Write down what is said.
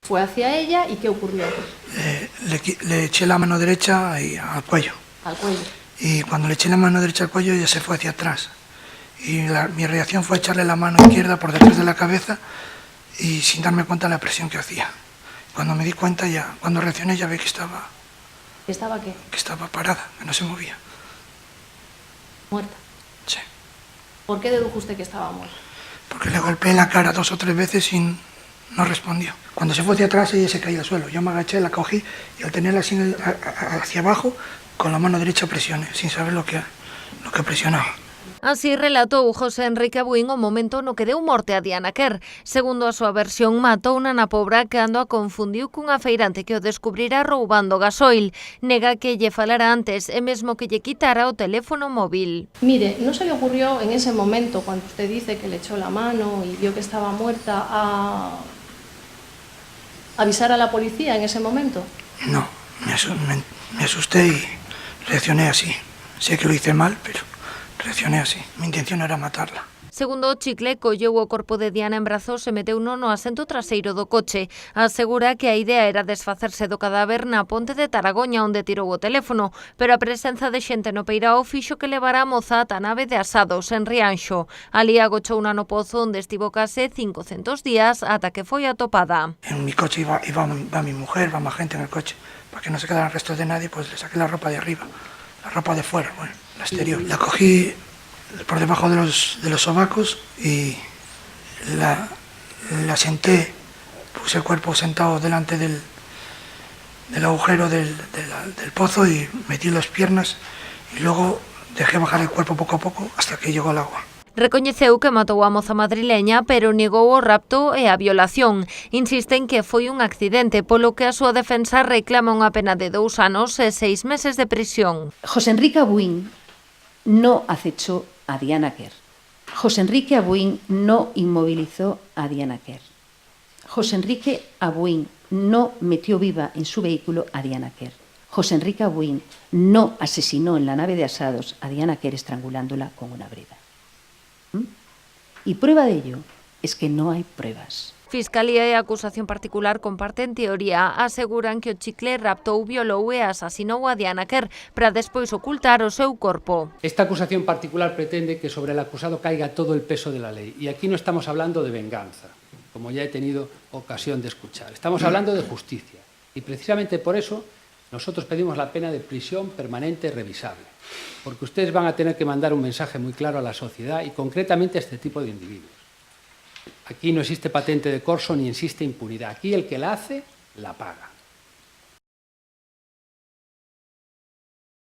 Fue hacia ella y ¿qué ocurrió? Le eché la mano derecha al cuello. Al cuello. Y cuando le eché la mano derecha al cuello, ella se fue hacia atrás. Y mi reacción fue echarle la mano izquierda por detrás de la cabeza y sin darme cuenta de la presión que hacía. Cuando me di cuenta, cuando reaccioné, ya vi que estaba... ¿Que estaba qué? Que estaba parada, que no se movía. ¿Muerta? Sí. ¿Por qué dedujo usted que estaba muerta? Porque le golpeé la cara 2 o 3 veces y no respondió. Cuando se fue hacia atrás, ella se caía al suelo. Yo me agaché, la cogí y al tenerla así hacia abajo, con la mano derecha presioné, sin saber lo que presionaba. Así relatou José Enrique Buín o momento no que deu morte a Diana Quer. Segundo a súa versión, matou na Pobra cando a confundiu cunha feirante que o descubrira roubando gasoil. Nega que lle falara antes e mesmo que lle quitara o teléfono móvil. Mire, ¿no se le ocurrió en ese momento, cuando usted dice que le echó la mano y vio que estaba muerta, a avisar a la policía en ese momento? No, me asusté y reaccioné así. Sé que lo hice mal, pero reaccioné así. Mi intención era matarla. Segundo o Chicle, colleu o corpo de Diana en brazos e meteuno no asento traseiro do coche. Asegura que a idea era desfacerse do cadáver na ponte de Taragoña onde tirou o teléfono, pero a presenza de xente no peirao fixo que levara a moza ata a nave de Asados, en Rianxo. Ali agochouna no pozo onde estivo case 500 días ata que foi atopada. En mi coche iba mi mujer, iba más gente en el coche. Para que no se quedaran restos de nadie, pues le saqué la ropa de arriba, la ropa de fuera, bueno, la exterior. La cogí por debajo de los sobacos y la senté, puse el cuerpo sentado delante del agujero del pozo y metí las piernas y luego dejé bajar el cuerpo poco a poco hasta que llegó al agua. Recoñeceu que matou a moza madrileña, pero negou o rapto e a violación. Insiste en que foi un accidente, polo que a súa defensa reclama unha pena de 2 anos e 6 meses de prisión. José Enrique Buín no acechó a Diana Quer. José Enrique Abuín no inmovilizó a Diana Quer. José Enrique Abuín no metió viva en su vehículo a Diana Quer. José Enrique Abuín no asesinó en la nave de Asados a Diana Quer estrangulándola con una brida. Y prueba de ello es que no hay pruebas. Fiscalía e acusación particular comparten teoría. Aseguran que o Chicle raptou, violou e asasinou a Diana Quer para despois ocultar o seu corpo. Esta acusación particular pretende que sobre el acusado caiga todo el peso de la ley. Y aquí no estamos hablando de venganza, como ya he tenido ocasión de escuchar. Estamos hablando de justicia. Y precisamente por eso nosotros pedimos la pena de prisión permanente revisable. Porque ustedes van a tener que mandar un mensaje muy claro a la sociedad y concretamente a este tipo de individuos. Aquí no existe patente de corso ni existe impunidad. Aquí el que la hace, la paga.